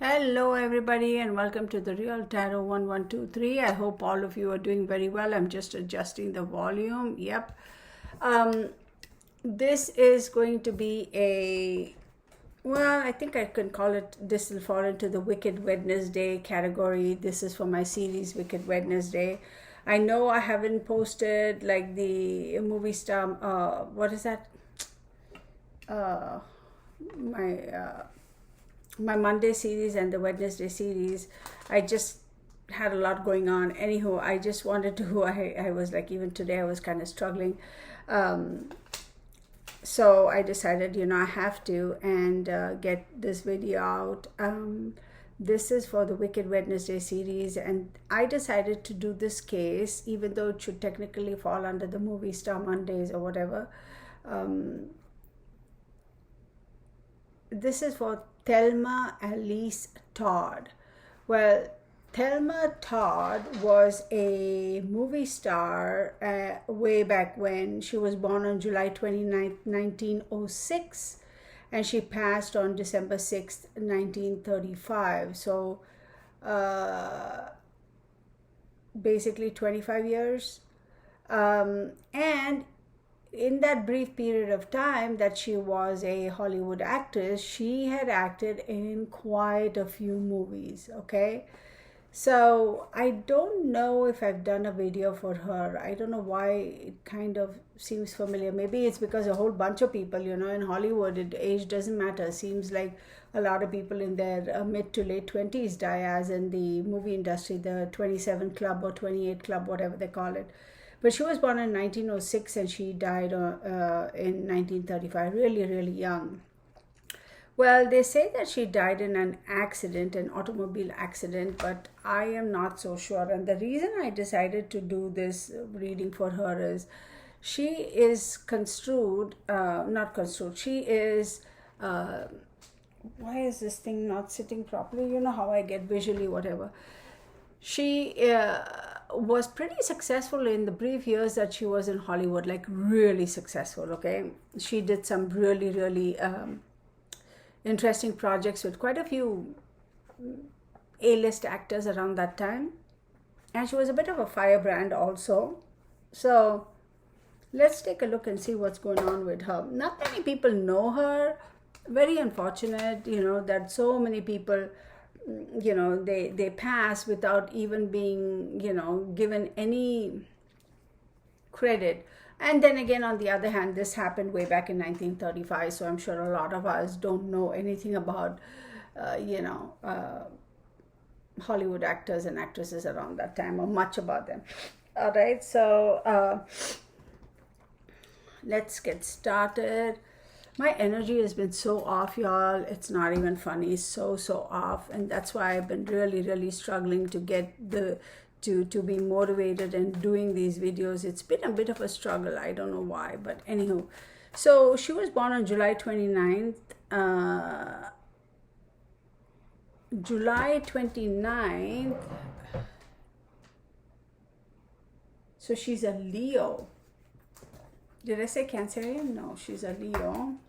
Hello everybody and welcome to the Real Tarot 1123. I hope all of you are doing very well. I'm just adjusting the volume. Yep. This is going to be I think I can call it, this will fall into the Wicked Wednesday category. This is for my series Wicked Wednesday. I know I haven't posted like the movie star, what is that? My Monday series and the Wednesday series. I just had a lot going on. Anywho, I just wanted to, I was like, even today I was kind of struggling. So I decided, I have to and get this video out. This is for the Wicked Wednesday series, and I decided to do this case, even though it should technically fall under the movie star Mondays or whatever. This is for Thelma Alice Todd. Well, Thelma Todd was a movie star way back when. She was born on July 29th, 1906, and she passed on December 6th, 1935. So basically 25 years. And in that brief period of time that she was a Hollywood actress, she had acted in quite a few movies, okay? So I don't know if I've done a video for her. I don't know why it kind of seems familiar. Maybe it's because a whole bunch of people, in Hollywood, age doesn't matter. Seems like a lot of people in their mid to late 20s die, as in the movie industry, the 27 Club or 28 Club, whatever they call it. But she was born in 1906 and she died in 1935, really, really young. Well, they say that she died in an accident, an automobile accident, but I am not so sure. And the reason I decided to do this reading for her is she is she is, why is this thing not sitting properly? You know how I get visually, whatever. She was pretty successful in the brief years that she was in Hollywood, like really successful, okay? She did some really, really interesting projects with quite a few A-list actors around that time. And she was a bit of a firebrand also. So let's take a look and see what's going on with her. Not many people know her. Very unfortunate, that so many people they pass without even being given any credit. And then again, on the other hand, this happened way back in 1935, so I'm sure a lot of us don't know anything about Hollywood actors and actresses around that time, or much about them. All right, so let's get started. My energy has been so off, y'all. It's not even funny. It's so off. And that's why I've been really, really struggling to get to be motivated and doing these videos. It's been a bit of a struggle. I don't know why. But anywho. So she was born on July 29th. July 29th. So she's a Leo. Did I say Cancerian? No, she's a Leo.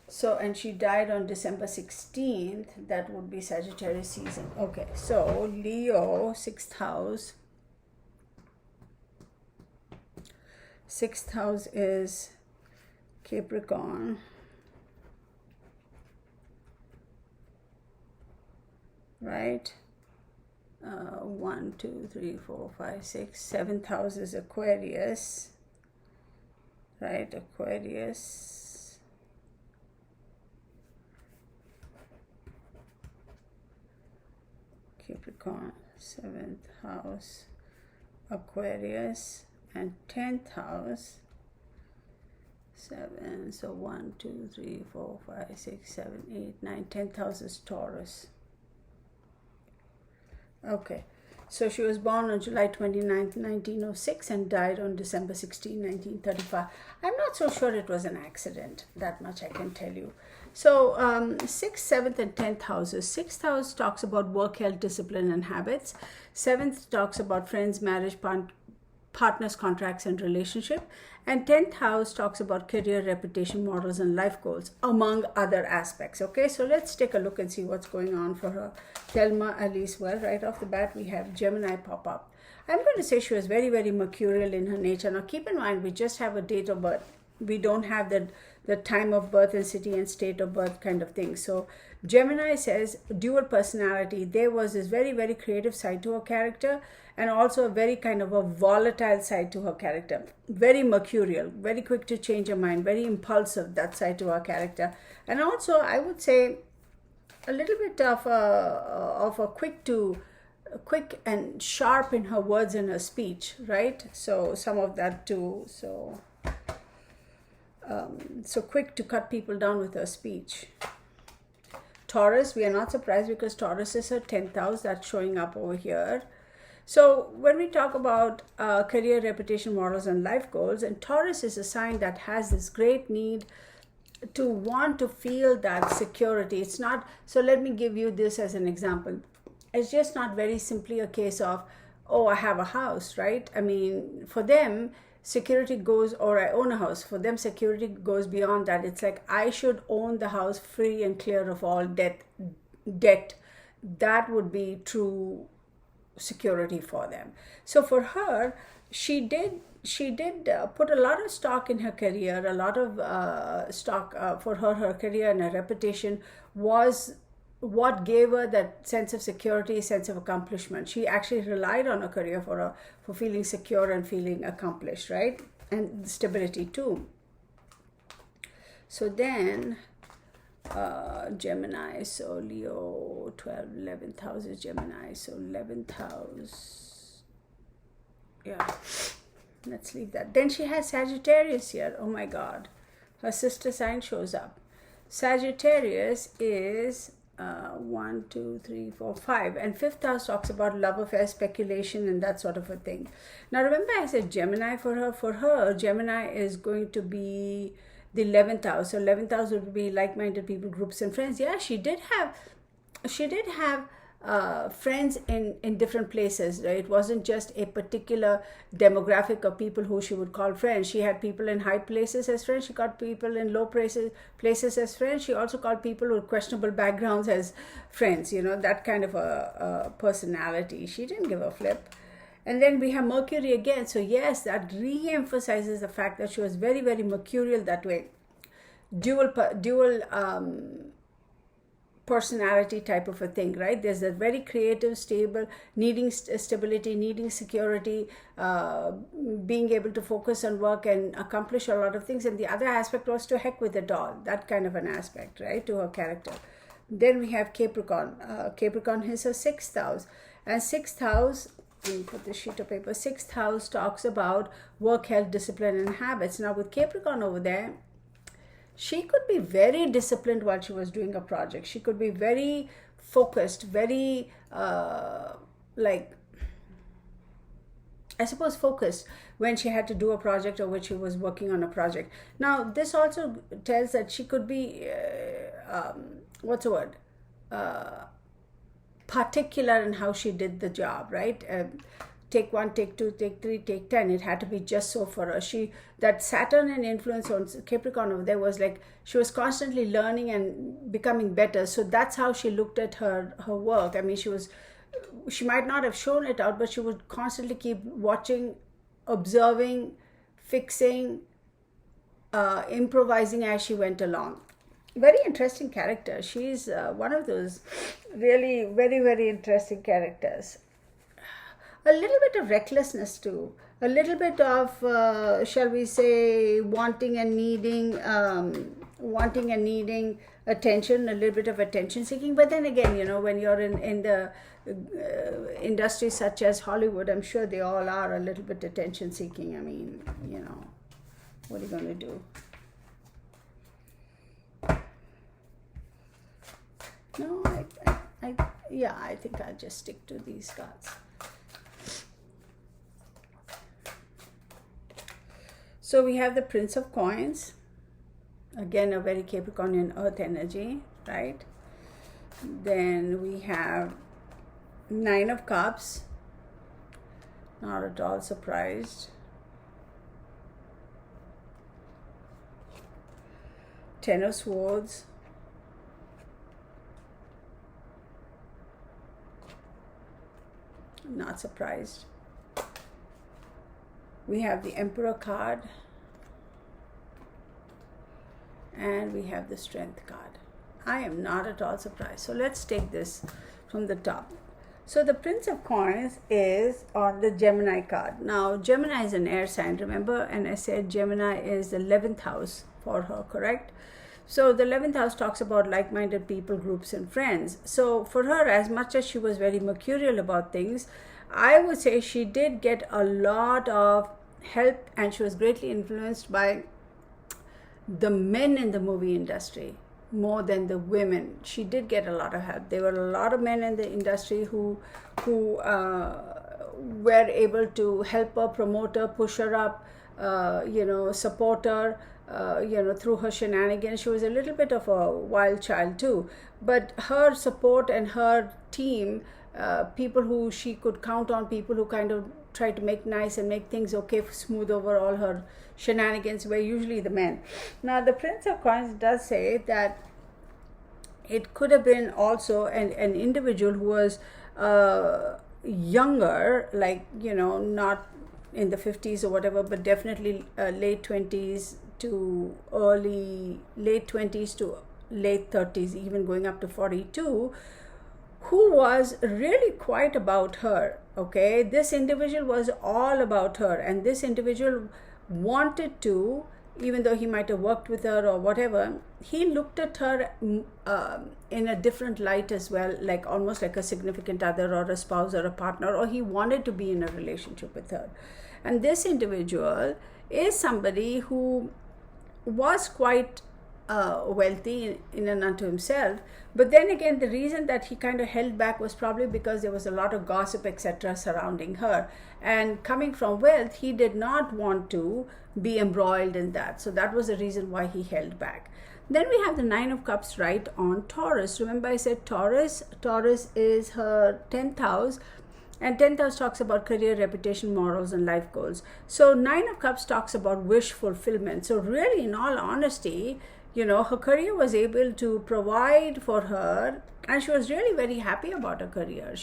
So, and she died on December 16th. That would be Sagittarius season. Okay, so Leo, 6th house. 6th house is Capricorn. Right? 1, 2, 3, 4, 5, 6. 7th house is Aquarius. Right? Aquarius. Capricorn, 7th house, Aquarius, and 10th house, 7. So 1, 2, 3, 4, 5, 6, 7, 8, 9. 10th house is Taurus. Okay, so she was born on July 29th, 1906 and died on December 16, 1935. I'm not so sure it was an accident. That much I can tell you. So 6th, 7th, and 10th houses. 6th house talks about work, health, discipline, and habits. 7th talks about friends, marriage, partners, contracts, and relationship. And 10th house talks about career, reputation, morals, and life goals, among other aspects. Okay, so let's take a look and see what's going on for her. Thelma, Alice. Well, right off the bat, we have Gemini pop up. I'm going to say she was very, very mercurial in her nature. Now, keep in mind, we just have a date of birth. We don't have the time of birth and city and state of birth kind of thing. So Gemini says dual personality. There was this very, very creative side to her character, and also a very kind of a volatile side to her character. Very mercurial, very quick to change her mind, very impulsive, that side to her character. And also, I would say a little bit of a quick and sharp in her words and her speech, right? So some of that too. So quick to cut people down with her speech. Taurus, we are not surprised because Taurus is her 10th house. That's showing up over here. So when we talk about career, reputation, morals, and life goals, and Taurus is a sign that has this great need to want to feel that security. It's not, so let me give you this as an example. It's just not very simply a case of, oh, I have a house, right? I mean, for them, security goes, or I own a house. For them, security goes beyond that. It's like, I should own the house free and clear of all debt. That would be true security for them. So for her, she did put a lot of stock in her career. A lot of stock for her career and her reputation was what gave her that sense of security, sense of accomplishment. She actually relied on her career for feeling secure and feeling accomplished, right? And stability too. So then Gemini, so Leo, 12, 11th house is Gemini, so 11th house, yeah, let's leave that. Then she has Sagittarius here. Oh my God, her sister sign shows up. Sagittarius is 1, 2, 3, 4, 5, and 5th house talks about love affair, speculation, and that sort of a thing. Now remember, I said Gemini for her. For her, Gemini is going to be the 11th house. So 11th house would be like-minded people, groups, and friends. Yeah, she did have friends in different places. Right? It wasn't just a particular demographic of people who she would call friends. She had people in high places as friends. She called people in low places as friends. She also called people with questionable backgrounds as friends. You know, that kind of a personality. She didn't give a flip. And then we have Mercury again. So yes, that re-emphasizes the fact that she was very, very mercurial that way. Dual personality type of a thing, right? There's a very creative, stable, needing stability, needing security, being able to focus on work and accomplish a lot of things. And the other aspect was to heck with it all, that kind of an aspect, right, to her character. Then we have Capricorn. Capricorn is her 6th house. And 6th house, let me put this sheet of paper, 6th house talks about work, health, discipline, and habits. Now with Capricorn over there, she could be very disciplined while she was doing a project. She could be very focused, very focused when she had to do a project or when she was working on a project. Now this also tells that she could be particular in how she did the job, right? Take 1, take 2, take 3, take 10. It had to be just so for her. That Saturn and influence on Capricorn over there was like she was constantly learning and becoming better. So that's how she looked at her work. I mean, she might not have shown it out, but she would constantly keep watching, observing, fixing, improvising as she went along. Very interesting character. She's one of those really very, very interesting characters. A little bit of recklessness too. A little bit of, shall we say, wanting and needing attention, a little bit of attention seeking. But then again, you know, when you're in the industry such as Hollywood, I'm sure they all are a little bit attention seeking. I mean, you know, what are you going to do? No, I think I'll just stick to these cards. So we have the Prince of Coins. Again, a very Capricornian earth energy, right? Then we have 9 of Cups. Not at all surprised. Ten of Swords. Not surprised. We have the Emperor card. And we have the Strength card. I am not at all surprised. So let's take this from the top. So the Prince of Coins is on the Gemini card. Now, Gemini is an air sign, remember? And I said Gemini is the 11th house for her, correct? So the 11th house talks about like-minded people, groups, and friends. So for her, as much as she was very mercurial about things, I would say she did get a lot of help, and she was greatly influenced by the men in the movie industry more than the women. She did get a lot of help. There were a lot of men in the industry who were able to help her, promote her, push her up, support her, through her shenanigans. She was a little bit of a wild child too, but her support and her team, people who she could count on, people who kind of tried to make nice and make things okay, smooth over all her shenanigans, were usually the men. Now, the Prince of Coins does say that it could have been also an individual who was younger, like, not in the 50s or whatever, but definitely late 20s to late 20s to late 30s, even going up to 42, who was really quite about her. Okay, this individual was all about her, and this individual wanted to, even though he might have worked with her or whatever, he looked at her in a different light as well, like almost like a significant other or a spouse or a partner, or he wanted to be in a relationship with her. And this individual is somebody who was quite wealthy in and unto himself, but then again, the reason that he kind of held back was probably because there was a lot of gossip, etc., surrounding her, and coming from wealth, he did not want to be embroiled in that. So that was the reason why he held back. Then we have the Nine of Cups right on Taurus. Remember I said Taurus is her 10th house, and 10th house talks about career, reputation, morals, and life goals. So Nine of Cups talks about wish fulfillment. So really, in all honesty, her career was able to provide for her, and she was really very happy about her career.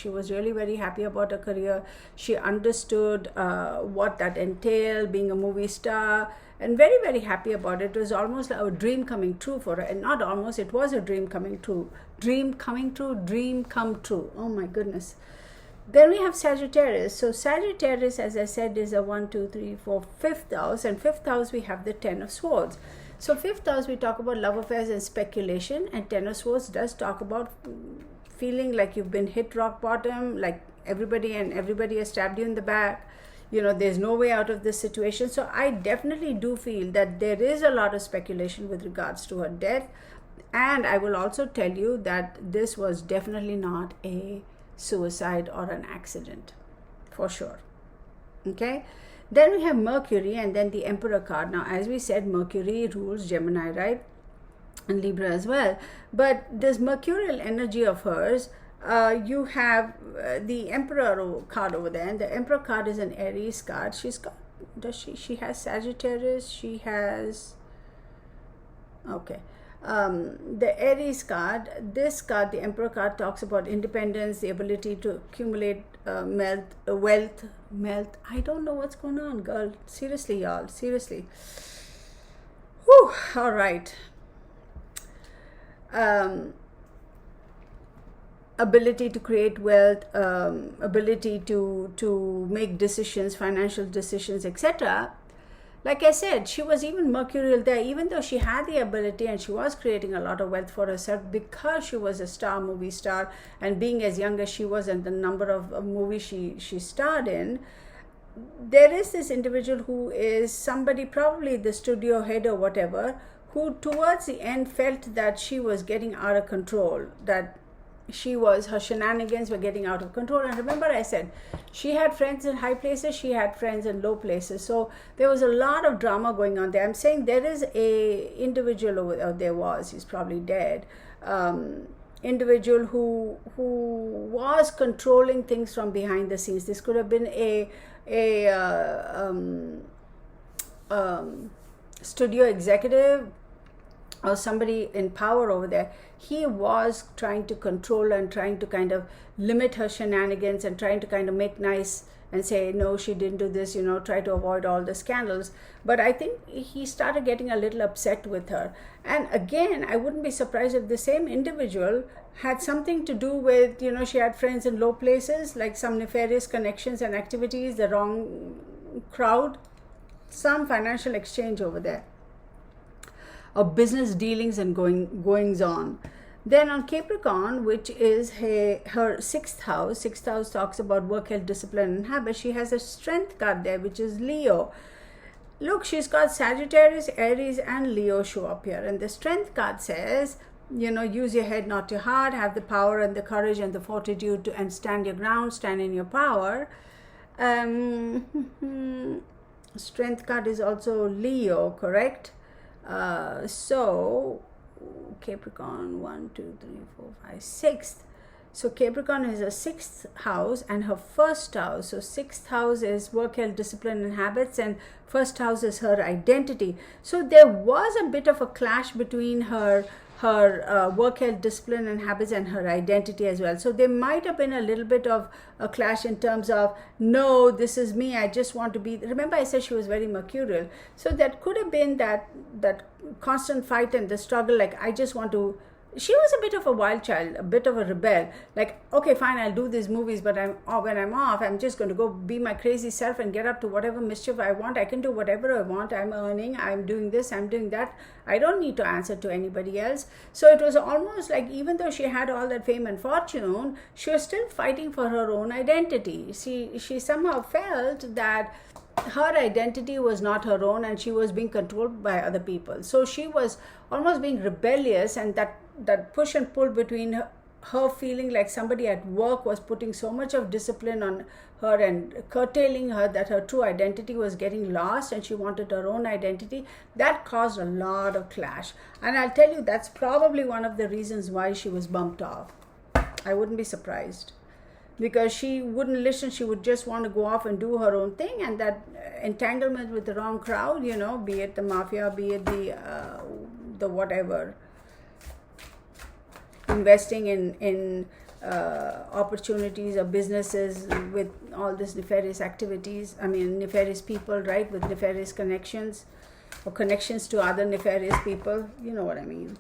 She understood what that entailed, being a movie star, and very, very happy about it. It was almost like a dream coming true for her. And not almost, it was a dream coming true. Dream come true. Oh my goodness. Then we have Sagittarius. So Sagittarius, as I said, is a 1, 2, 3, 4, 5th house. And 5th house, we have the 10 of Swords. So 5th house, we talk about love affairs and speculation. And 10 of Swords does talk about feeling like you've been hit rock bottom, like everybody has stabbed you in the back. There's no way out of this situation. So I definitely do feel that there is a lot of speculation with regards to her death. And I will also tell you that this was definitely not a suicide or an accident, for sure. Okay, then we have Mercury and then the Emperor card. Now, as we said, Mercury rules Gemini, right, and Libra as well. But this mercurial energy of hers, you have the Emperor card over there, and the Emperor card is an Aries card. She has Sagittarius, she has, okay, the Aries card, this card, the Emperor card, talks about independence, the ability to accumulate wealth. I don't know what's going on, girl. Seriously, y'all. Seriously. Whew. All right. Ability to create wealth, ability to make decisions, financial decisions, etc. Like I said, she was even mercurial there, even though she had the ability and she was creating a lot of wealth for herself because she was a movie star, and being as young as she was and the number of movies she starred in. There is this individual who is somebody, probably the studio head or whatever, who towards the end felt that she was getting out of control, that her shenanigans were getting out of control. And remember I said she had friends in high places, she had friends in low places, so there was a lot of drama going on there. I'm saying there is a individual over there, he's probably dead, individual who was controlling things from behind the scenes. This could have been a studio executive or somebody in power over there. He was trying to control and trying to kind of limit her shenanigans and trying to kind of make nice and say, no, she didn't do this, try to avoid all the scandals. But I think he started getting a little upset with her. And again, I wouldn't be surprised if the same individual had something to do with, she had friends in low places, like some nefarious connections and activities, the wrong crowd, some financial exchange over there, of business dealings and goings on. Then on Capricorn, which is her sixth house talks about work, health, discipline, and habit. She has a strength card there, which is Leo. Look, she's got Sagittarius, Aries, and Leo show up here. And the strength card says, use your head, not your heart, have the power and the courage and the fortitude and stand your ground, stand in your power. Strength card is also Leo, correct? So Capricorn, 1, 2, 3, 4, 5, 6th. So Capricorn is her sixth house and her first house. So sixth house is work, health, discipline, and habits, and first house is her identity. So there was a bit of a clash between her work, health, discipline, and habits, and her identity as well. So there might have been a little bit of a clash in terms of, no, this is me, I just want to be. Remember, I said she was very mercurial. So that could have been that constant fight and the struggle, like, I just want to. She was a bit of a wild child, a bit of a rebel. Like, okay, fine, I'll do these movies, but when I'm off, I'm just going to go be my crazy self and get up to whatever mischief I want. I can do whatever I want. I'm earning, I'm doing this, I'm doing that. I don't need to answer to anybody else. So it was almost like, even though she had all that fame and fortune, she was still fighting for her own identity. She somehow felt that her identity was not her own and she was being controlled by other people. So she was almost being rebellious, and that push and pull between her feeling like somebody at work was putting so much of discipline on her and curtailing her that her true identity was getting lost and she wanted her own identity. That caused a lot of clash. And I'll tell you, that's probably one of the reasons why she was bumped off. I wouldn't be surprised. Because she wouldn't listen, she would just want to go off and do her own thing, and that entanglement with the wrong crowd, be it the mafia, be it the whatever, investing in opportunities or businesses with all this nefarious activities, nefarious people, right, with nefarious connections or connections to other nefarious people, you know what I mean.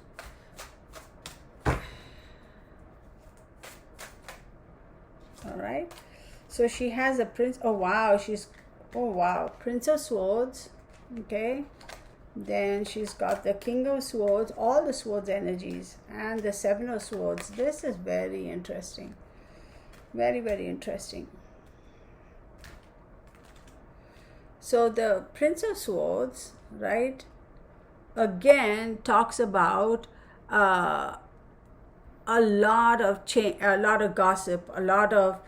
All right, so she has a prince. Prince of Swords. Okay, then she's got the King of Swords, all the swords energies, and the Seven of Swords. This is very interesting, very, very interesting. So the Prince of Swords, right, again talks about a lot of gossip, a lot of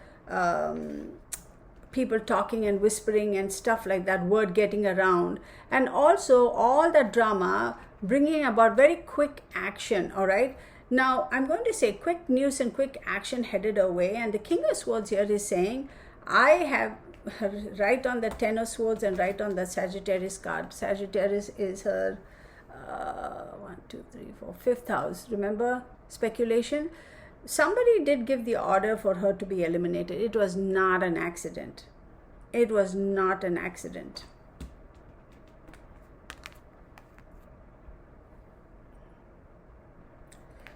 people talking and whispering and stuff like that, word getting around, and also all that drama bringing about very quick action. All right, now I'm going to say quick news and quick action headed away, and the King of Swords here is saying, I have right on the Ten of Swords and right on the Sagittarius card. Sagittarius is her 5th house. Remember, speculation. Somebody did give the order for her to be eliminated. It was not an accident. It was not an accident.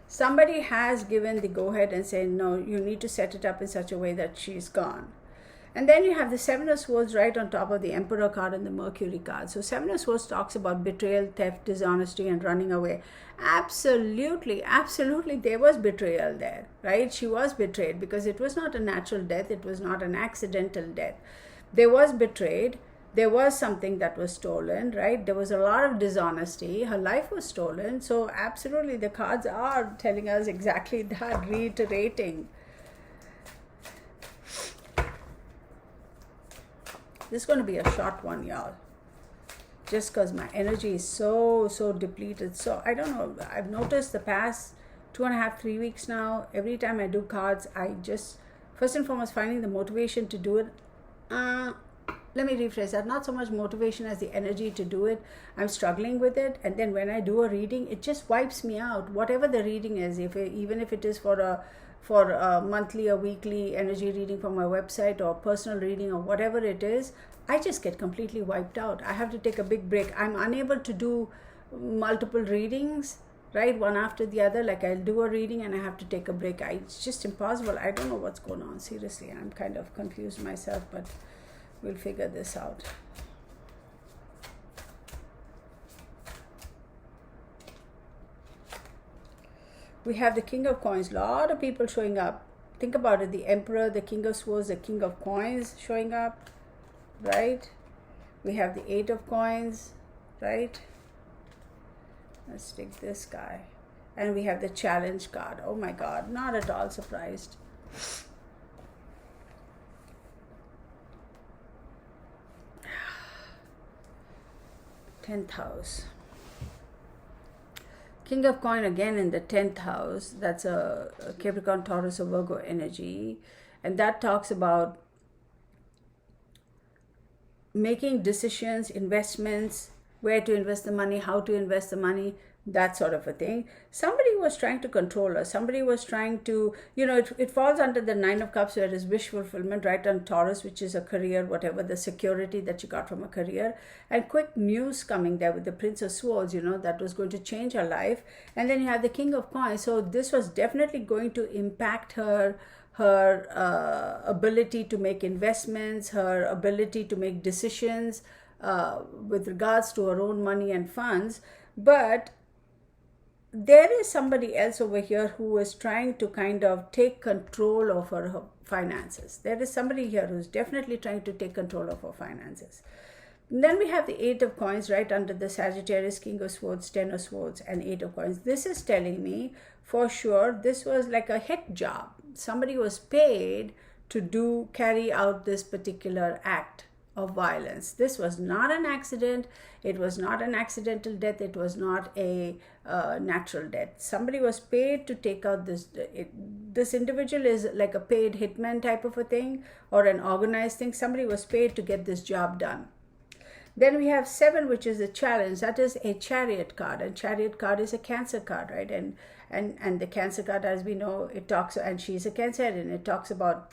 Somebody has given the go ahead and said, no, you need to set it up in such a way that she's gone. And then you have the Seven of Swords right on top of the Emperor card and the Mercury card. So Seven of Swords talks about betrayal, theft, dishonesty, and running away. Absolutely, absolutely, there was betrayal there, right? She was betrayed because it was not a natural death. It was not an accidental death. There was betrayed. There was something that was stolen, right? There was a lot of dishonesty. Her life was stolen. So absolutely, the cards are telling us exactly that, reiterating. This is going to be a short one, y'all. Just because my energy is so depleted. So I don't know. I've noticed the past 2.5, 3 weeks now. Every time I do cards, I just, first and foremost, finding the motivation to do it. Let me rephrase that. Not so much motivation as the energy to do it. I'm struggling with it. And then when I do a reading, it just wipes me out. Whatever the reading is, even if it is for a monthly or weekly energy reading from my website or personal reading or whatever it is, I just get completely wiped out. I have to take a big break. I'm unable to do multiple readings, right, one after the other. Like I'll do a reading and I have to take a break. It's just impossible. I don't know what's going on. Seriously, I'm kind of confused myself, but we'll figure this out. We have the King of Coins. A lot of people showing up. Think about it. The Emperor, the King of Swords, the King of Coins showing up, right? We have the Eight of Coins, right? Let's take this guy. And we have the Challenge card. Oh my God, not at all surprised. Tenth house. King of Coin again in the 10th house. That's a Capricorn, Taurus, or Virgo energy. And that talks about making decisions, investments, where to invest the money, how to invest the money, that sort of a thing. Somebody was trying to control her. Somebody was trying to, it falls under the Nine of Cups, where it is wish fulfillment, right, on Taurus, which is a career, whatever, the security that you got from a career. And quick news coming there with the Prince of Swords, that was going to change her life. And then you have the King of Coins. So this was definitely going to impact her ability to make investments, her ability to make decisions with regards to her own money and funds. But there is somebody else over here who is trying to kind of take control of her finances. There is somebody here who's definitely trying to take control of her finances. And then we have the Eight of Coins right under the Sagittarius, King of Swords, Ten of Swords, and Eight of Coins. This is telling me for sure this was like a hit job. Somebody was paid to carry out this particular act of violence. This was not an accident. It was not an accidental death. It was not a natural death. Somebody was paid to take out this. This individual is like a paid hitman type of a thing, or an organized thing. Somebody was paid to get this job done. Then we have 7, which is a challenge. That is a Chariot card, and Chariot card is a Cancer card, right? And the Cancer card, as we know, it talks, and she's a Cancerian. It talks about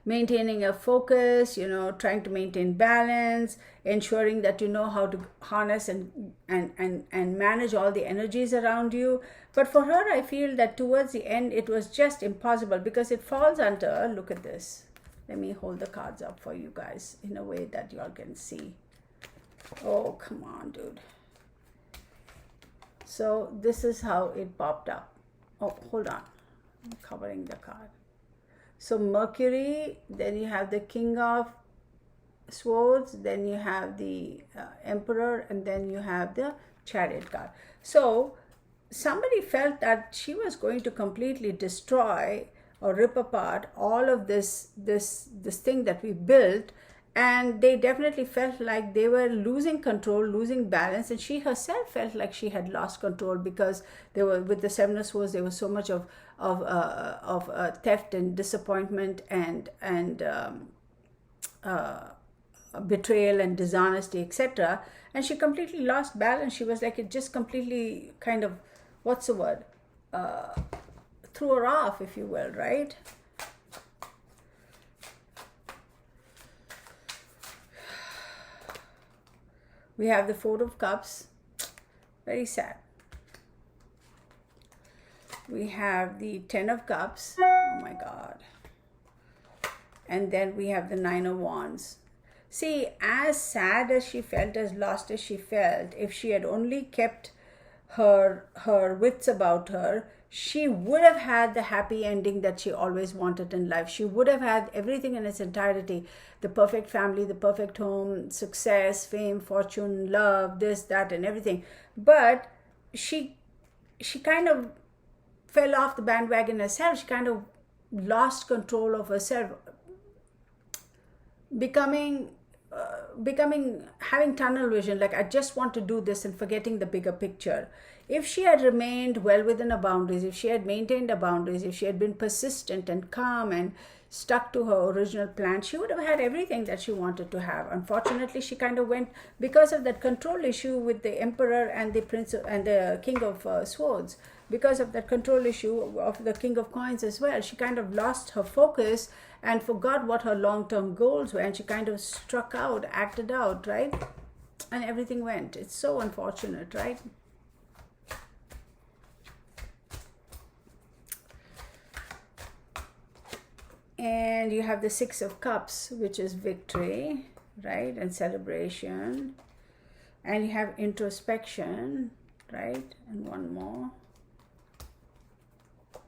maintaining a focus, trying to maintain balance, ensuring that you know how to harness and manage all the energies around you. But for her, I feel that towards the end, it was just impossible, because it falls under, look at this. Let me hold the cards up for you guys in a way that you all can see. Oh, come on, dude. So this is how it popped up. Oh, hold on. I'm covering the card. So Mercury, then you have the King of Swords, then you have the Emperor, and then you have the Chariot card. So somebody felt that she was going to completely destroy or rip apart all of this thing that we built, and they definitely felt like they were losing control, losing balance, and she herself felt like she had lost control, because they were, with the Seven of Swords, there was so much of theft and disappointment and betrayal and dishonesty, etc. And she completely lost balance. She was like, it just completely kind of, what's the word, threw her off, if you will, right? We have the Four of Cups, very sad. We have the Ten of Cups, oh my God. And then we have the Nine of Wands. See, as sad as she felt, as lost as she felt, if she had only kept her wits about her, she would have had the happy ending that she always wanted in life. She would have had everything in its entirety. The perfect family, the perfect home, success, fame, fortune, love, this, that, and everything. But she kind of fell off the bandwagon herself. She kind of lost control of herself, becoming having tunnel vision, like I just want to do this and forgetting the bigger picture. If she had remained well within her boundaries, if she had maintained her boundaries, if she had been persistent and calm and stuck to her original plan, she would have had everything that she wanted to have. Unfortunately, she kind of went, because of that control issue with the emperor and the prince and the king of swords, because of that control issue of the king of coins as well, she kind of lost her focus and forgot what her long-term goals were, and she kind of struck out, acted out, right? And everything went. It's so unfortunate, right? And you have the Six of Cups, which is victory, right? And celebration. And you have introspection, right? And one more.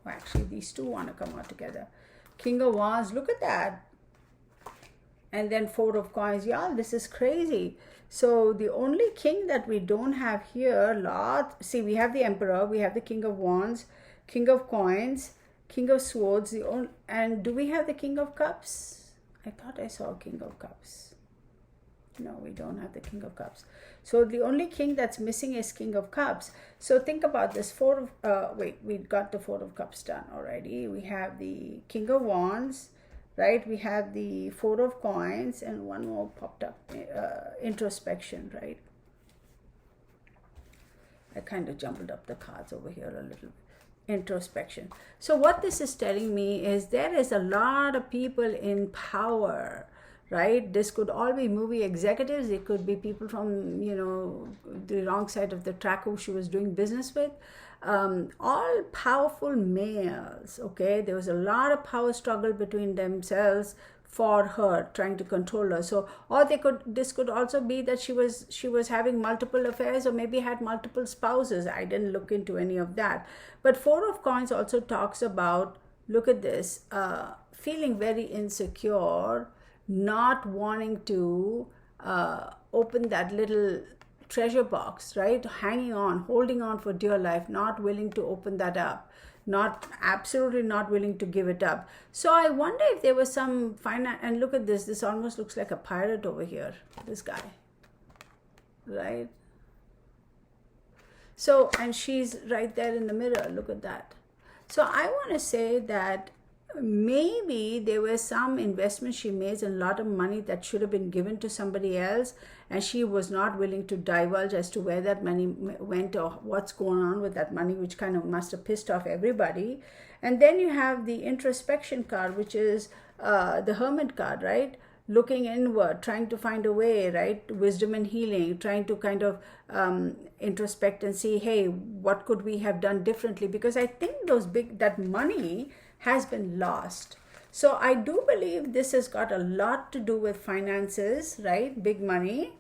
Well, actually, these two want to come out together. King of Wands, look at that. And then Four of Coins. Yeah, this is crazy. So the only king that we don't have here, see, we have the Emperor, we have the King of Wands, King of Coins, King of Swords, and do we have the King of Cups? I thought I saw King of Cups. No, we don't have the King of Cups. So the only king that's missing is King of Cups. So think about this. We got the Four of Cups done already. We have the King of Wands, right? We have the Four of Coins, and one more popped up, introspection, right? I kind of jumbled up the cards over here a little bit. Introspection. So what this is telling me is there is a lot of people in power, right? This could all be movie executives. It could be people from, the wrong side of the track who she was doing business with. All powerful males, okay? There was a lot of power struggle between themselves for her, trying to control her. So, or this could also be that she was having multiple affairs, or maybe had multiple spouses. I didn't look into any of that. But Four of Coins also talks about, look at this, feeling very insecure, not wanting to open that little treasure box, right? Hanging on, holding on for dear life, not willing to open that up, absolutely not willing to give it up. So I wonder if there was some finance, and look at this almost looks like a pirate over here, this guy, right? So, and she's right there in the mirror, look at that. So I want to say that maybe there was some investment she made, and a lot of money that should have been given to somebody else, and she was not willing to divulge as to where that money went or what's going on with that money, which kind of must have pissed off everybody. And then you have the introspection card, which is the Hermit card, right? Looking inward, trying to find a way, right? Wisdom and healing, trying to kind of introspect and see, hey, what could we have done differently? Because I think that money has been lost. So I do believe this has got a lot to do with finances, right? Big money,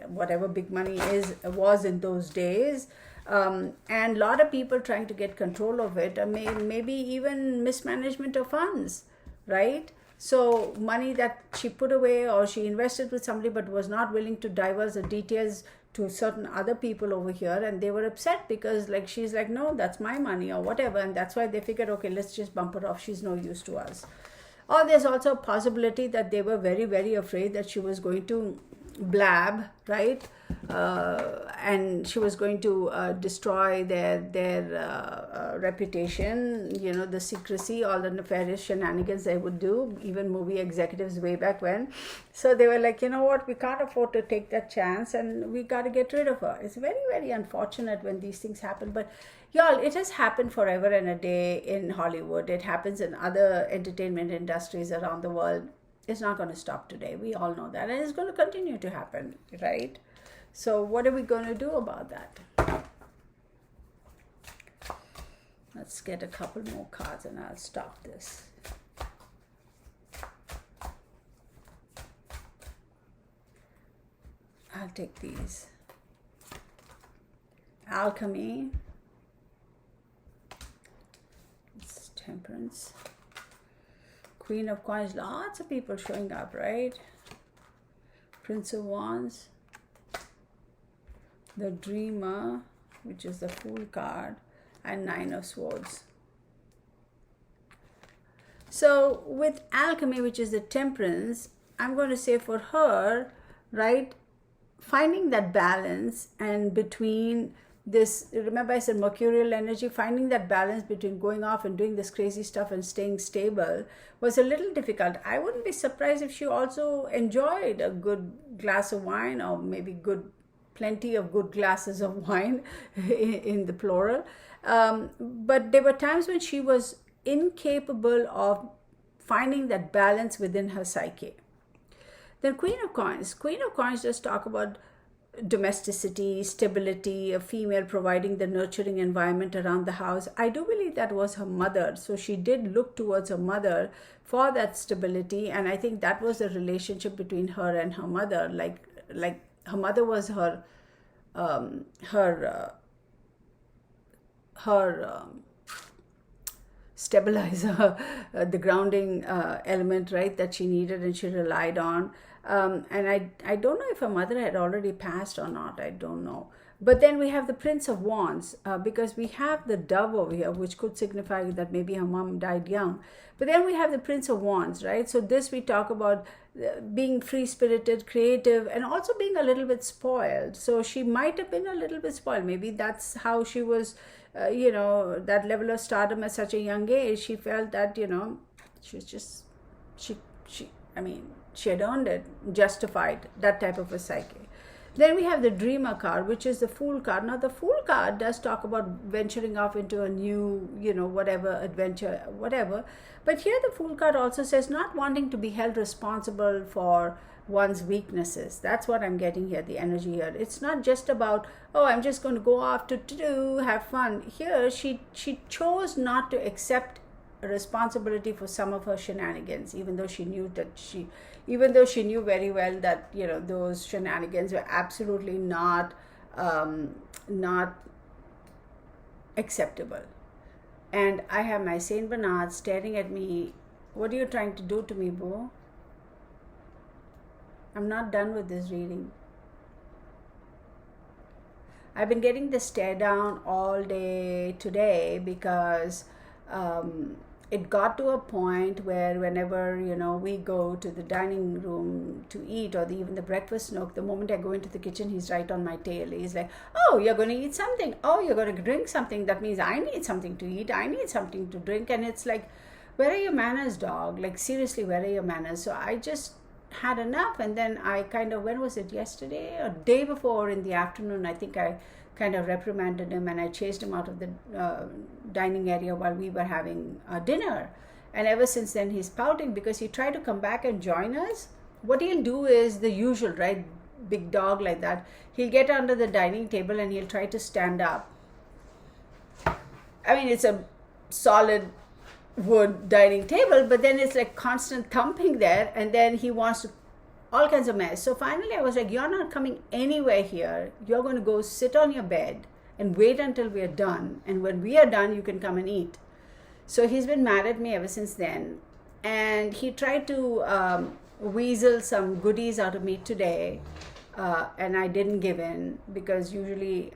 whatever big money was in those days. And a lot of people trying to get control of it, maybe even mismanagement of funds, right? So money that she put away or she invested with somebody but was not willing to divulge the details to certain other people over here, and they were upset because she's like, no, that's my money or whatever, and that's why they figured, okay, let's just bump her off, she's no use to us. Or there's also a possibility that they were very, very afraid that she was going to blab, right? And she was going to destroy their reputation, the secrecy, all the nefarious shenanigans they would do, even movie executives way back when. So they were like, you know what, we can't afford to take that chance, and we got to get rid of her. It's very, very unfortunate when these things happen, but y'all, it has happened forever and a day in Hollywood. It happens in other entertainment industries around the world. It's not going to stop today. We all know that. And it's going to continue to happen, right? So what are we going to do about that? Let's get a couple more cards and I'll stop this. I'll take these. Alchemy. It's Temperance. Queen of Coins, lots of people showing up, right? Prince of Wands, the Dreamer, which is the Fool card, and Nine of Swords. So with Alchemy, which is the Temperance, I'm going to say for her, right? Finding that balance, and between this, remember I said mercurial energy, finding that balance between going off and doing this crazy stuff and staying stable was a little difficult. I wouldn't be surprised if she also enjoyed a good glass of wine, or maybe plenty of good glasses of wine in the plural. But there were times when she was incapable of finding that balance within her psyche. Then Queen of Coins. Queen of Coins just talk about domesticity, stability, a female providing the nurturing environment around the house. I do believe that was her mother. So she did look towards her mother for that stability. And I think that was the relationship between her and her mother. Like her mother was her stabilizer, the grounding element, right, that she needed and she relied on. And I don't know if her mother had already passed or not. I don't know. But then we have the Prince of Wands, because we have the dove over here, which could signify that maybe her mom died young. But then we have the Prince of Wands, right? So this, we talk about being free-spirited, creative, and also being a little bit spoiled. So she might have been a little bit spoiled. Maybe that's how she was, that level of stardom at such a young age. She felt that, she was just, she had earned it, justified, that type of a psyche. Then we have the Dreamer card, which is the Fool card. Now, the Fool card does talk about venturing off into a new, whatever, adventure, whatever. But here the Fool card also says not wanting to be held responsible for one's weaknesses. That's what I'm getting here, the energy here. It's not just about, oh, I'm just going to go off to have fun. Here, she chose not to accept responsibility for some of her shenanigans, even though she knew very well that those shenanigans were absolutely not acceptable. And I have my Saint Bernard staring at me. What are you trying to do to me, boo? I'm not done with this reading. I've been getting the stare down all day today because it got to a point where whenever we go to the dining room to eat, or even the breakfast nook, the moment I go into the kitchen, he's right on my tail. He's like, oh, you're going to eat something, oh, you're going to drink something. That means I need something to eat, I need something to drink. And it's like, where are your manners, dog? Like, seriously, where are your manners? So I just had enough. And then I when was it, yesterday or day before in the afternoon, I think I kind of reprimanded him and I chased him out of the dining area while we were having dinner. And ever since then he's pouting because he tried to come back and join us. What he'll do is the usual, right? Big dog like that. He'll get under the dining table and he'll try to stand up. I mean, it's a solid wood dining table, but then it's like constant thumping there, and then he wants to all kinds of mess. So finally I was like, you're not coming anywhere here. You're going to go sit on your bed and wait until we are done. And when we are done, you can come and eat. So he's been mad at me ever since then. And he tried to weasel some goodies out of me today. And I didn't give in, because usually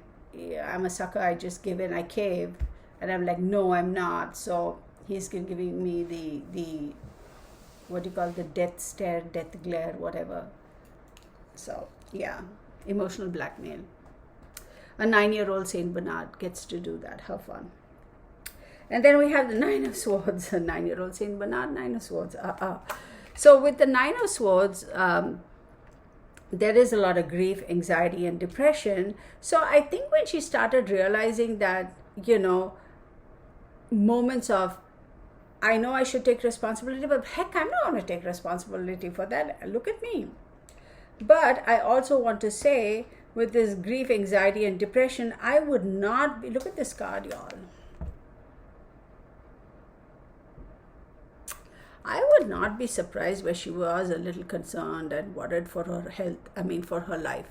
I'm a sucker. I just give in, I cave. And I'm like, no, I'm not. So he's giving me the what do you call, the death stare, death glare, whatever. So yeah, emotional blackmail. A 9-year-old Saint Bernard gets to do that. How fun. And then we have the 9 of Swords. A 9-year-old Saint Bernard, 9 of Swords. So with the 9 of Swords, there is a lot of grief, anxiety, and depression. So I think when she started realizing that, moments of, I know I should take responsibility, but heck, I'm not going to take responsibility for that. Look at me. But I also want to say, with this grief, anxiety, and depression, I would not be, look at this card, y'all. I would not be surprised where she was a little concerned and worried for her health, for her life.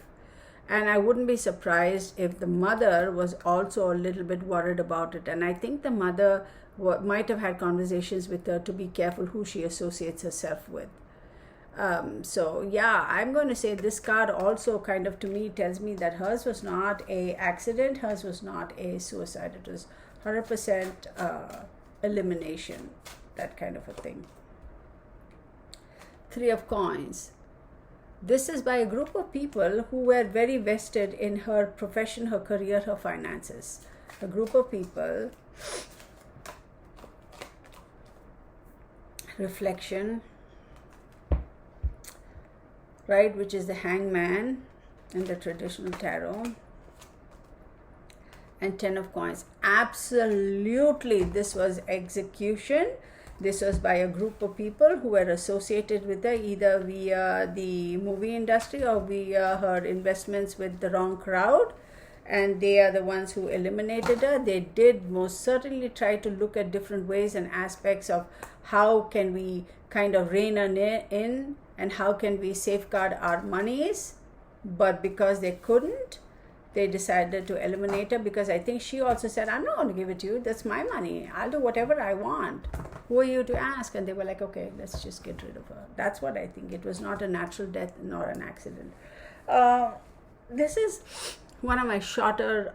And I wouldn't be surprised if the mother was also a little bit worried about it. And I think the mother might have had conversations with her to be careful who she associates herself with. So yeah, I'm going to say this card also kind of, to me, tells me that hers was not a accident, hers was not a suicide. It was 100% elimination, that kind of a thing. 3 of Coins. This is by a group of people who were very vested in her profession, her career, her finances. A group of people. Reflection, right, which is the hangman in the traditional tarot, and 10 of coins. Absolutely, this was execution. This was by a group of people who were associated with her either via the movie industry or via her investments with the wrong crowd, and they are the ones who eliminated her. They did most certainly try to look at different ways and aspects of how can we kind of rein her in and how can we safeguard our monies, but because they couldn't, they decided to eliminate her, because I think she also said, I'm not going to give it to you, that's my money, I'll do whatever I want, who are you to ask? And they were like, okay, let's just get rid of her. That's what I think. It was not a natural death nor an accident. This is one of my shorter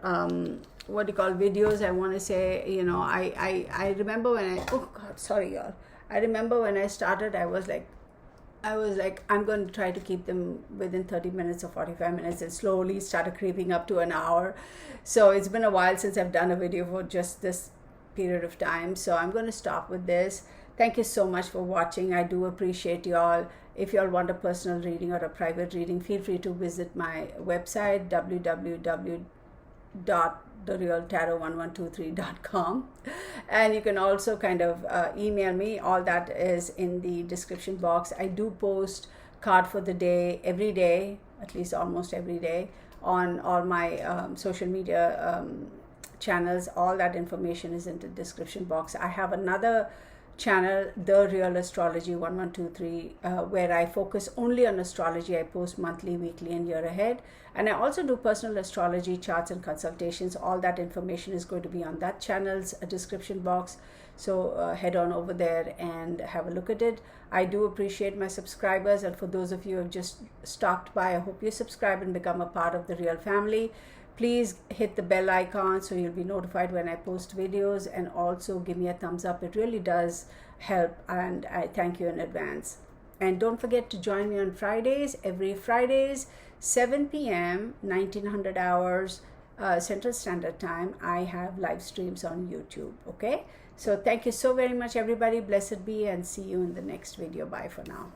videos. I want to say, I remember when I remember when I started, I was like, I'm going to try to keep them within 30 minutes or 45 minutes, and slowly started creeping up to an hour. So it's been a while since I've done a video for just this period of time. So I'm going to stop with this. Thank you so much for watching. I do appreciate you all. If you all want a personal reading or a private reading, feel free to visit my website, www.therealtarot1123.com, and you can also kind of email me. All that is in the description box. I do post card for the day every day, at least almost every day, on all my social media channels. All that information is in the description box. I have another channel, The Real Astrology 1123, where I focus only on astrology. I post monthly, weekly, and year ahead, and I also do personal astrology charts and consultations. All that information is going to be on that channel's description box, so head on over there and have a look at it. I do appreciate my subscribers, and for those of you who have just stopped by, I hope you subscribe and become a part of the Real family. Please hit the bell icon so you'll be notified when I post videos, and also give me a thumbs up. It really does help, and I thank you in advance. And don't forget to join me on Fridays, every Fridays, 7 p.m., 1900 hours Central Standard Time. I have live streams on YouTube, okay? So thank you so very much, everybody. Blessed be, and see you in the next video. Bye for now.